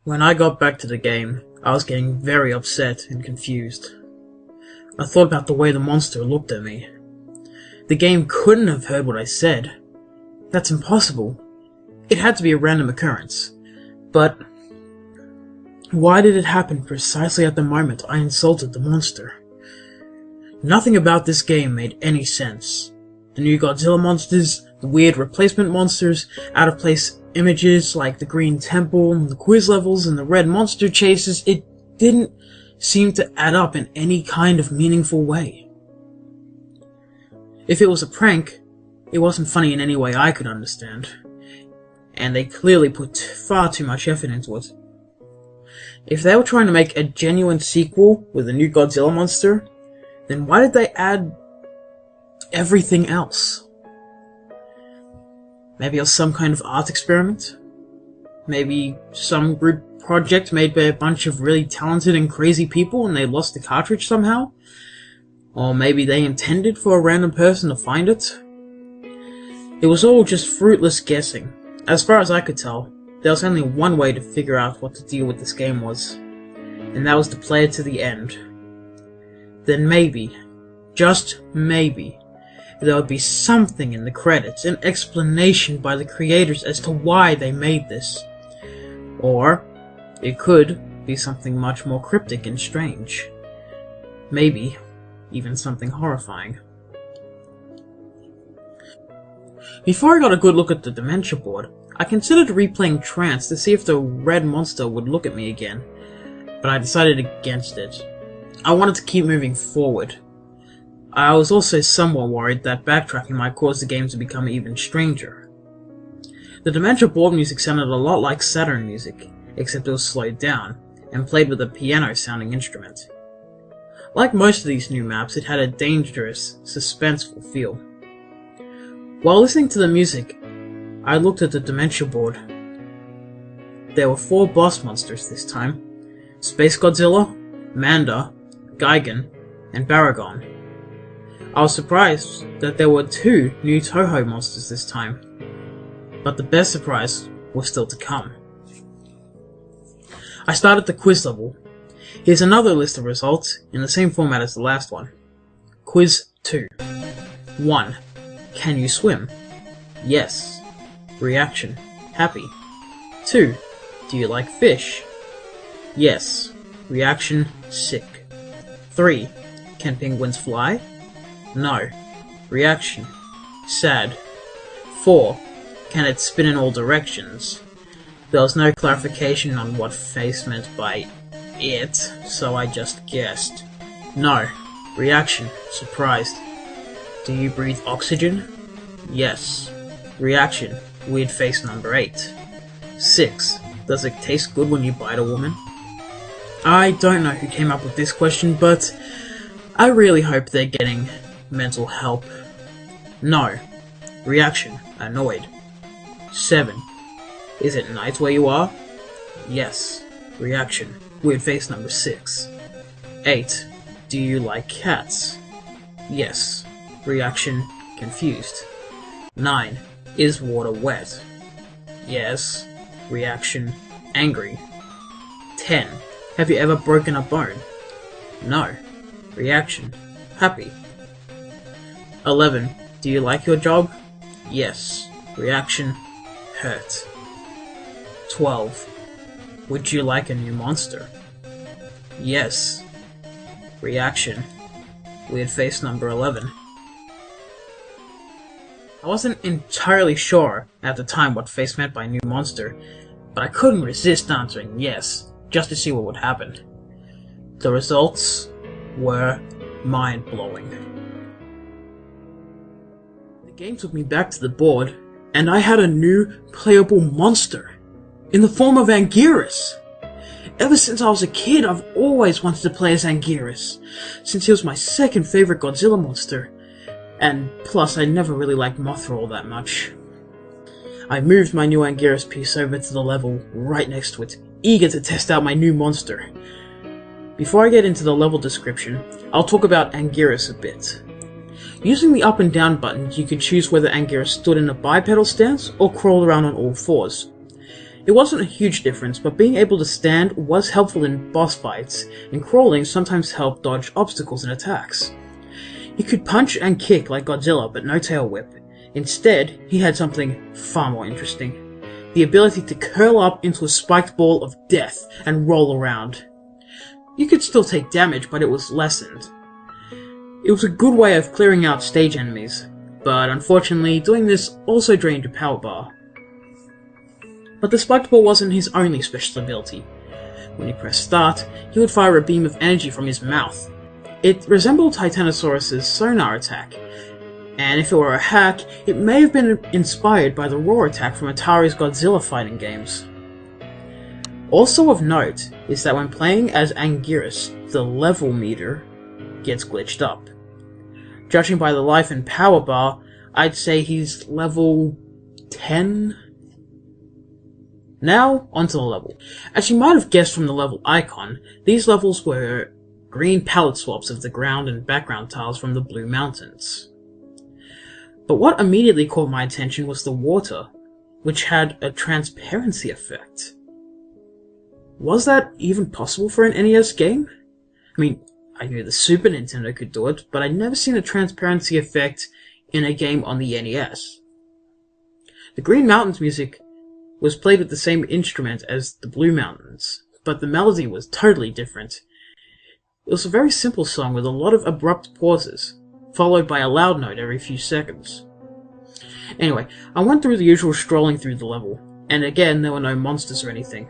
When I got back to the game, I was getting very upset and confused. I thought about the way the monster looked at me. The game couldn't have heard what I said. That's impossible. It had to be a random occurrence. But why did it happen precisely at the moment I insulted the monster? Nothing about this game made any sense. The new Godzilla monsters, the weird replacement monsters, out-of-place images like the green temple, the quiz levels, and the red monster chases, it didn't seem to add up in any kind of meaningful way. If it was a prank, it wasn't funny in any way I could understand, and they clearly put far too much effort into it. If they were trying to make a genuine sequel with a new Godzilla monster, then why did they add everything else? Maybe it was some kind of art experiment? Maybe some group project made by a bunch of really talented and crazy people and they lost the cartridge somehow? Or maybe they intended for a random person to find it? It was all just fruitless guessing. As far as I could tell, there was only one way to figure out what the deal with this game was, and that was to play it to the end. Then maybe, just maybe, there would be something in the credits, an explanation by the creators as to why they made this. Or it could be something much more cryptic and strange. Maybe even something horrifying. Before I got a good look at the Dementia board, I considered replaying Trance to see if the red monster would look at me again, but I decided against it. I wanted to keep moving forward. I was also somewhat worried that backtracking might cause the game to become even stranger. The Dementia board music sounded a lot like Saturn music, except it was slowed down, and played with a piano-sounding instrument. Like most of these new maps, it had a dangerous, suspenseful feel. While listening to the music, I looked at the Dementia board. There were 4 boss monsters this time: Space Godzilla, Manda, Gigan, and Baragon. I was surprised that there were 2 new Toho monsters this time, but the best surprise was still to come. I started the quiz level. Here's another list of results in the same format as the last one. Quiz 2. 1. Can you swim? Yes. Reaction: happy. 2. Do you like fish? Yes. Reaction: sick. 3. Can penguins fly? No. Reaction: sad. 4. Can it spin in all directions? There was no clarification on what Face meant by it, so I just guessed. No. Reaction: surprised. Do you breathe oxygen? Yes. Reaction: weird face number 8. 6. Does it taste good when you bite a woman? I don't know who came up with this question, but I really hope they're getting mental help. No. Reaction: annoyed. 7. Is it night where you are? Yes. Reaction: weird face number 6. 8. Do you like cats? Yes. Reaction: confused. 9. Is water wet? Yes. Reaction: angry. 10. Have you ever broken a bone? No. Reaction: happy. 11. Do you like your job? Yes. Reaction: hurt. 12. Would you like a new monster? Yes. Reaction: weird face number 11. I wasn't entirely sure at the time what Face meant by new monster, but I couldn't resist answering yes, just to see what would happen. The results were mind-blowing. The game took me back to the board, and I had a new playable monster, in the form of Anguirus. Ever since I was a kid, I've always wanted to play as Anguirus, since he was my second favorite Godzilla monster, and plus I never really liked Mothra all that much. I moved my new Anguirus piece over to the level right next to it, eager to test out my new monster. Before I get into the level description, I'll talk about Anguirus a bit. Using the up and down buttons, you could choose whether Anguirus stood in a bipedal stance or crawled around on all fours. It wasn't a huge difference, but being able to stand was helpful in boss fights, and crawling sometimes helped dodge obstacles and attacks. He could punch and kick like Godzilla, but no tail whip. Instead, he had something far more interesting: the ability to curl up into a spiked ball of death and roll around. You could still take damage, but it was lessened. It was a good way of clearing out stage enemies, but unfortunately, doing this also drained your power bar. But the spiked ball wasn't his only special ability. When he pressed start, he would fire a beam of energy from his mouth. It resembled Titanosaurus's sonar attack, and if it were a hack, it may have been inspired by the roar attack from Atari's Godzilla fighting games. Also of note is that when playing as Anguirus, the level meter gets glitched up. Judging by the life and power bar, I'd say he's level 10? Now, onto the level. As you might have guessed from the level icon, these levels were green palette swaps of the ground and background tiles from the Blue Mountains. But what immediately caught my attention was the water, which had a transparency effect. Was that even possible for an NES game? I mean, I knew the Super Nintendo could do it, but I'd never seen a transparency effect in a game on the NES. The Green Mountains music was played with the same instrument as the Blue Mountains, but the melody was totally different. It was a very simple song with a lot of abrupt pauses, followed by a loud note every few seconds. Anyway, I went through the usual strolling through the level, and again there were no monsters or anything.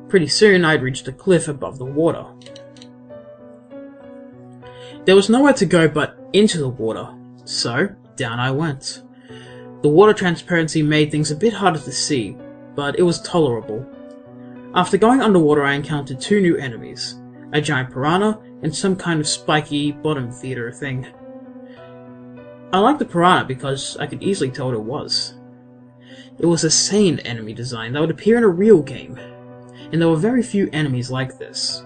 Pretty soon I'd reached a cliff above the water. There was nowhere to go but into the water, so down I went. The water transparency made things a bit harder to see, but it was tolerable. After going underwater I encountered two new enemies, a giant piranha and some kind of spiky bottom feeder thing. I liked the piranha because I could easily tell what it was. It was a sane enemy design that would appear in a real game, and there were very few enemies like this.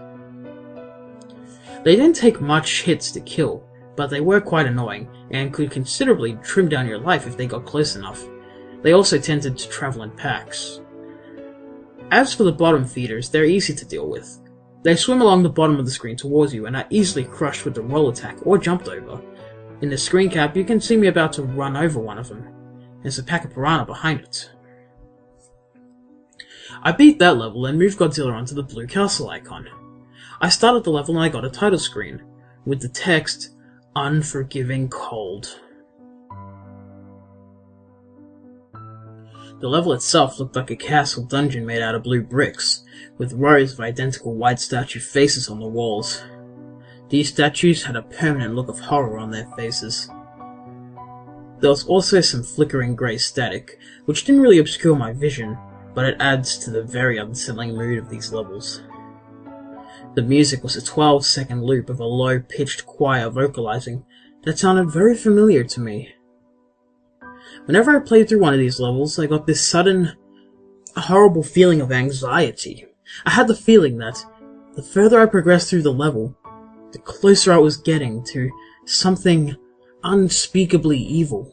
They didn't take much hits to kill, but they were quite annoying, and could considerably trim down your life if they got close enough. They also tended to travel in packs. As for the bottom feeders, they're easy to deal with. They swim along the bottom of the screen towards you and are easily crushed with the roll attack or jumped over. In the screen cap, you can see me about to run over one of them. There's a pack of piranha behind it. I beat that level and moved Godzilla onto the blue castle icon. I started the level and I got a title screen, with the text, "Unforgiving Cold." The level itself looked like a castle dungeon made out of blue bricks, with rows of identical white statue faces on the walls. These statues had a permanent look of horror on their faces. There was also some flickering grey static, which didn't really obscure my vision, but it adds to the very unsettling mood of these levels. The music was a 12-second loop of a low-pitched choir vocalizing that sounded very familiar to me. Whenever I played through one of these levels, I got this sudden, horrible feeling of anxiety. I had the feeling that the further I progressed through the level, the closer I was getting to something unspeakably evil.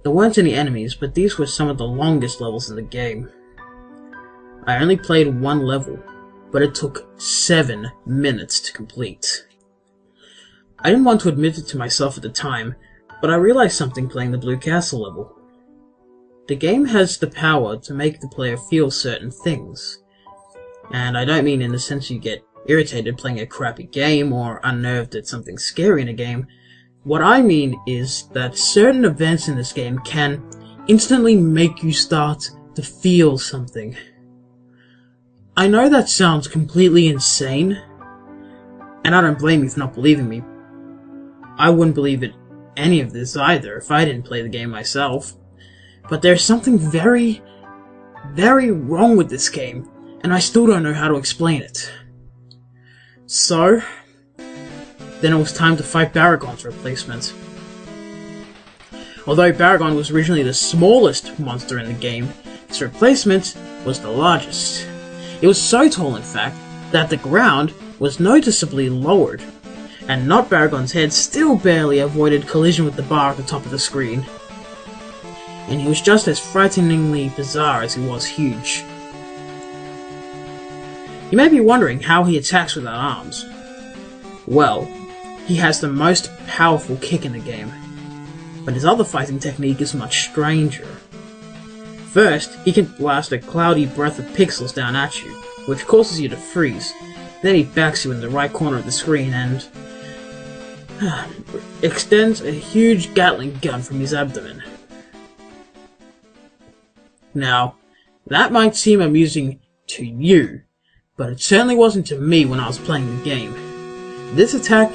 There weren't any enemies, but these were some of the longest levels in the game. I only played one level, but it took 7 minutes to complete. I didn't want to admit it to myself at the time, but I realized something playing the Blue Castle level. The game has the power to make the player feel certain things. And I don't mean in the sense you get irritated playing a crappy game or unnerved at something scary in a game. What I mean is that certain events in this game can instantly make you start to feel something. I know that sounds completely insane, and I don't blame you for not believing me. I wouldn't believe it any of this either if I didn't play the game myself. But there's something very, very wrong with this game, and I still don't know how to explain it. So, then it was time to fight Baragon's replacement. Although Baragon was originally the smallest monster in the game, its replacement was the largest. It was so tall, in fact, that the ground was noticeably lowered, and not Baragon's head still barely avoided collision with the bar at the top of the screen. and he was just as frighteningly bizarre as he was huge. You may be wondering how he attacks without arms. Well, he has the most powerful kick in the game, but his other fighting technique is much stranger. First, he can blast a cloudy breath of pixels down at you, which causes you to freeze. Then he backs you in the right corner of the screen and extends a huge Gatling gun from his abdomen. Now, that might seem amusing to you, but it certainly wasn't to me when I was playing the game. This attack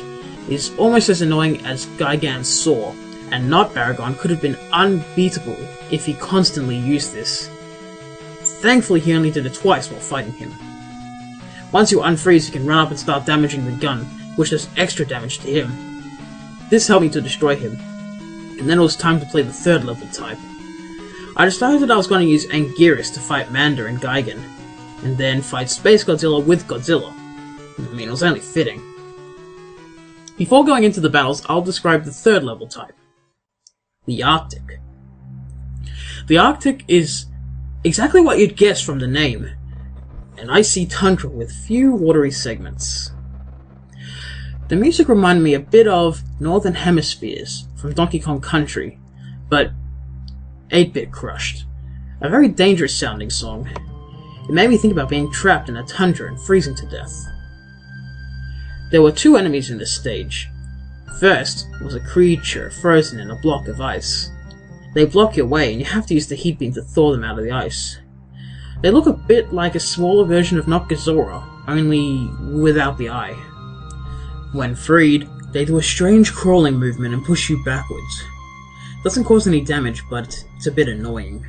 is almost as annoying as Gigan's saw, and Not Baragon could have been unbeatable if he constantly used this. Thankfully, he only did it twice while fighting him. Once you unfreeze, you can run up and start damaging the gun, which does extra damage to him. This helped me to destroy him, and then it was time to play the third level type. I decided that I was going to use Anguirus to fight Manda and Gigan, and then fight Space Godzilla with Godzilla. I mean, it was only fitting. Before going into the battles, I'll describe the third level type. The Arctic. The Arctic is exactly what you'd guess from the name. An icy tundra with few watery segments. The music reminded me a bit of Northern Hemispheres from Donkey Kong Country, but 8-bit crushed. A very dangerous sounding song. It made me think about being trapped in a tundra and freezing to death. There were two enemies in this stage. First was a creature frozen in a block of ice. They block your way and you have to use the heat beam to thaw them out of the ice. They look a bit like a smaller version of Godzilla, only without the eye. When freed, they do a strange crawling movement and push you backwards. Doesn't cause any damage, but it's a bit annoying.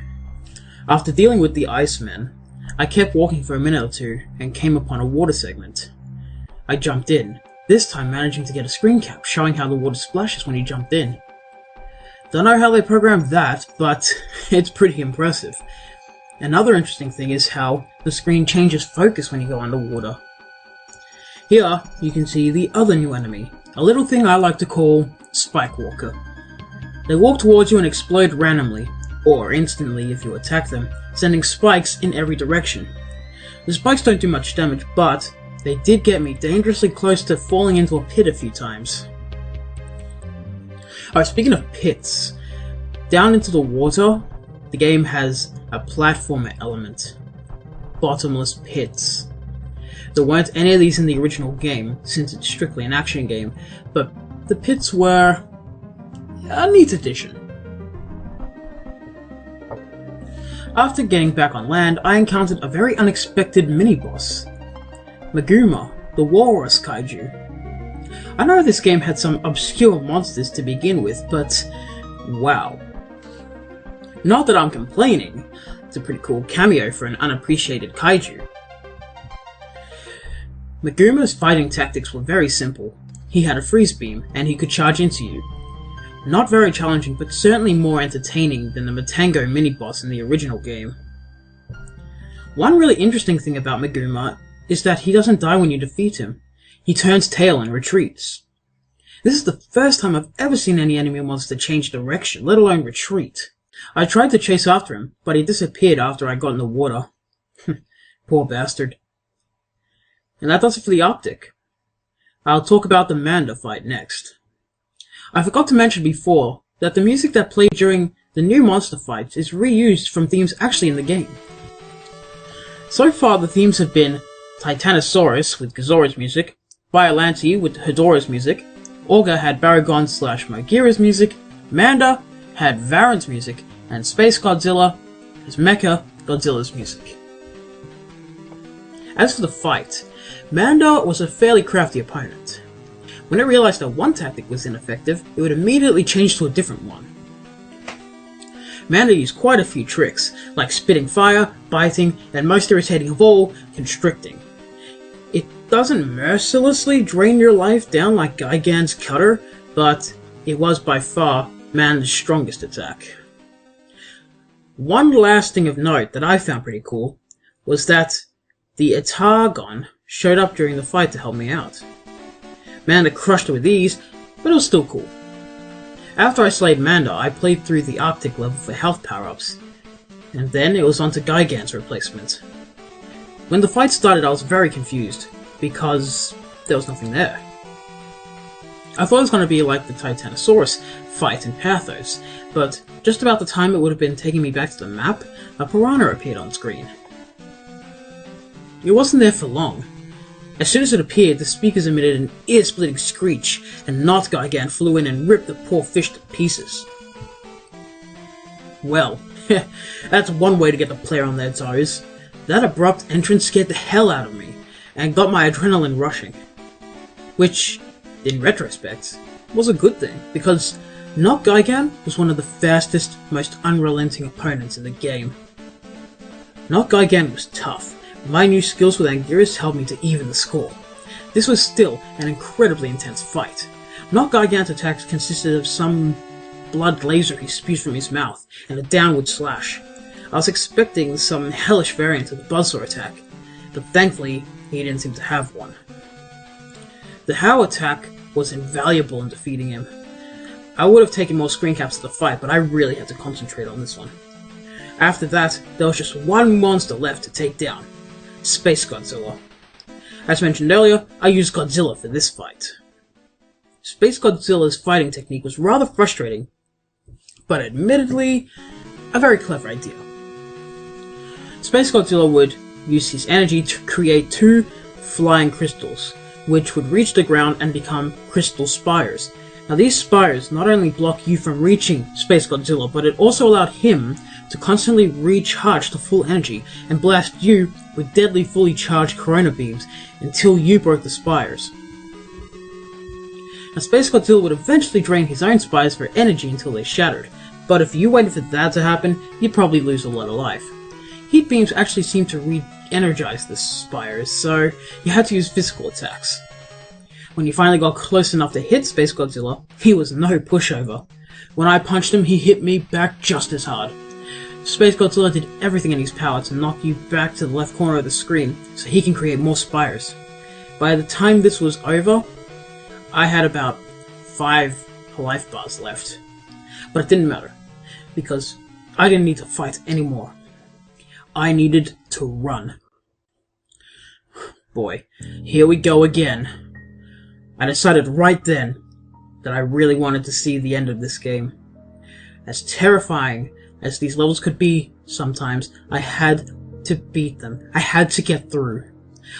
After dealing with the Icemen, I kept walking for a minute or two and came upon a water segment. I jumped in, this time managing to get a screen cap showing how the water splashes when you jumped in. Don't know how they programmed that, but it's pretty impressive. Another interesting thing is how the screen changes focus when you go underwater. Here, you can see the other new enemy, a little thing I like to call Spike Walker. They walk towards you and explode randomly, or instantly if you attack them, sending spikes in every direction. The spikes don't do much damage, but they did get me dangerously close to falling into a pit a few times. Alright, speaking of pits, down into the water, the game has a platformer element. Bottomless pits. There weren't any of these in the original game, since it's strictly an action game, but the pits were a neat addition. After getting back on land, I encountered a very unexpected mini-boss. Maguma, the Walrus Kaiju. I know this game had some obscure monsters to begin with, but wow. Not that I'm complaining, it's a pretty cool cameo for an unappreciated kaiju. Maguma's fighting tactics were very simple. He had a freeze beam, and he could charge into you. Not very challenging, but certainly more entertaining than the Matango mini-boss in the original game. One really interesting thing about Maguma is that he doesn't die when you defeat him. He turns tail and retreats. This is the first time I've ever seen any enemy monster change direction, let alone retreat. I tried to chase after him, but he disappeared after I got in the water. Poor bastard. And that does it for the Arctic. I'll talk about the Manda fight next. I forgot to mention before that the music that played during the new monster fights is reused from themes actually in the game. So far the themes have been Titanosaurus with Gazora's music, Biollante with Hedorah's music, Orga had Baragon/Mogira's music, Manda had Varan's music, and Space Godzilla has Mecha Godzilla's music. As for the fight, Manda was a fairly crafty opponent. When it realized that one tactic was ineffective, it would immediately change to a different one. Manda used quite a few tricks, like spitting fire, biting, and most irritating of all, constricting. It doesn't mercilessly drain your life down like Gigan's cutter, but it was by far Manda's strongest attack. One last thing of note that I found pretty cool was that the Atargon showed up during the fight to help me out. Manda crushed it with ease, but it was still cool. After I slayed Manda, I played through the Arctic level for health power-ups, and then it was on to Gigan's replacement. When the fight started, I was very confused, because there was nothing there. I thought it was going to be like the Titanosaurus fight in Pathos, but just about the time it would have been taking me back to the map, a piranha appeared on screen. It wasn't there for long. As soon as it appeared, the speakers emitted an ear-splitting screech, and Not Gigan flew in and ripped the poor fish to pieces. Well, that's one way to get the player on their toes. That abrupt entrance scared the hell out of me, and got my adrenaline rushing. Which, in retrospect, was a good thing, because Not Gigan was one of the fastest, most unrelenting opponents in the game. Not Gigan was tough. My new skills with Anguirus helped me to even the score. This was still an incredibly intense fight. Not Gigan's attacks consisted of some blood laser he spewed from his mouth, and a downward slash. I was expecting some hellish variant of the Buzzsaw attack, but thankfully he didn't seem to have one. The How attack was invaluable in defeating him. I would have taken more screen caps of the fight, but I really had to concentrate on this one. After that, there was just one monster left to take down. Space Godzilla. As mentioned earlier, I used Godzilla for this fight. Space Godzilla's fighting technique was rather frustrating, but admittedly, a very clever idea. Space Godzilla would use his energy to create two flying crystals, which would reach the ground and become crystal spires. Now these spires not only block you from reaching Space Godzilla, but it also allowed him to constantly recharge to full energy and blast you with deadly fully charged corona beams until you broke the spires. Now Space Godzilla would eventually drain his own spires for energy until they shattered, but if you waited for that to happen, you'd probably lose a lot of life. Heat beams actually seem to re-energize the spires, so you had to use physical attacks. When you finally got close enough to hit Space Godzilla, he was no pushover. When I punched him, he hit me back just as hard. Space Godzilla did everything in his power to knock you back to the left corner of the screen so he can create more spires. By the time this was over, I had about 5 life bars left. But it didn't matter, because I didn't need to fight anymore. I needed to run. Boy, here we go again. I decided right then that I really wanted to see the end of this game. As terrifying as these levels could be sometimes, I had to beat them. I had to get through.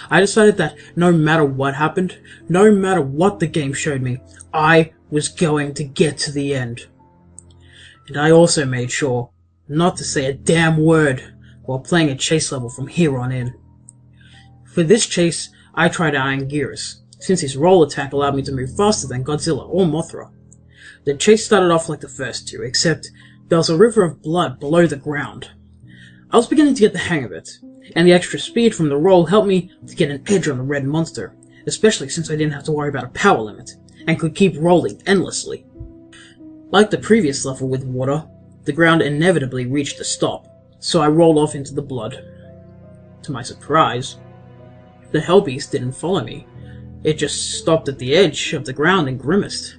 I decided that no matter what happened, no matter what the game showed me, I was going to get to the end. And I also made sure not to say a damn word while playing a chase level from here on in. For this chase, I tried out Anguirus, since his roll attack allowed me to move faster than Godzilla or Mothra. The chase started off like the first two, except there was a river of blood below the ground. I was beginning to get the hang of it, and the extra speed from the roll helped me to get an edge on the red monster, especially since I didn't have to worry about a power limit, and could keep rolling endlessly. Like the previous level with water, the ground inevitably reached a stop, so I rolled off into the blood. To my surprise, the Hellbeast didn't follow me. It just stopped at the edge of the ground and grimaced.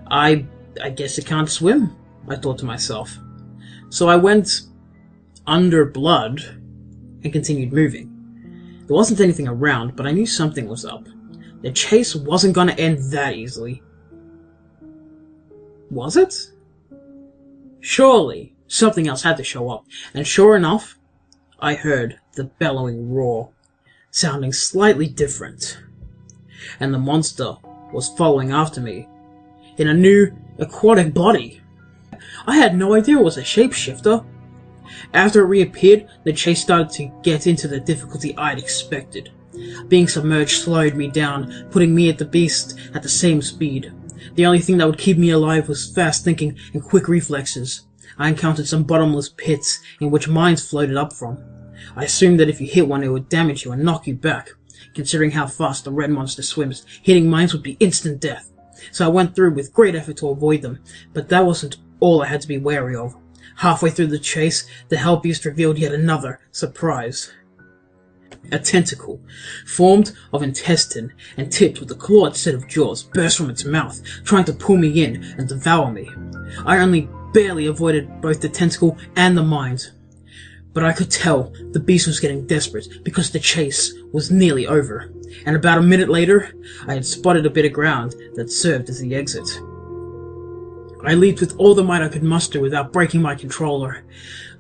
I guess it can't swim, I thought to myself. So I went under blood and continued moving. There wasn't anything around, but I knew something was up. The chase wasn't going to end that easily. Was it? Surely, something else had to show up, and sure enough, I heard the bellowing roar, sounding slightly different. And the monster was following after me, in a new aquatic body. I had no idea it was a shapeshifter. After it reappeared, the chase started to get into the difficulty I'd expected. Being submerged slowed me down, putting me at the beast at the same speed. The only thing that would keep me alive was fast thinking and quick reflexes. I encountered some bottomless pits in which mines floated up from. I assumed that if you hit one it would damage you and knock you back. Considering how fast the red monster swims, hitting mines would be instant death. So I went through with great effort to avoid them, but that wasn't all I had to be wary of. Halfway through the chase, the Hellbeast revealed yet another surprise. A tentacle, formed of intestine and tipped with a clawed set of jaws, burst from its mouth, trying to pull me in and devour me. I only barely avoided both the tentacle and the mind. But I could tell the beast was getting desperate because the chase was nearly over, and about a minute later, I had spotted a bit of ground that served as the exit. I leaped with all the might I could muster without breaking my controller.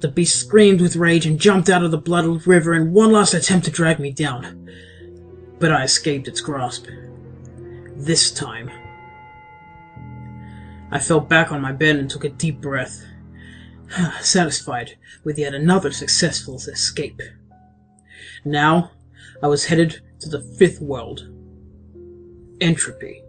The beast screamed with rage and jumped out of the blood river in one last attempt to drag me down. But I escaped its grasp. This time. I fell back on my bed and took a deep breath, satisfied with yet another successful escape. Now, I was headed to the fifth world. Entropy.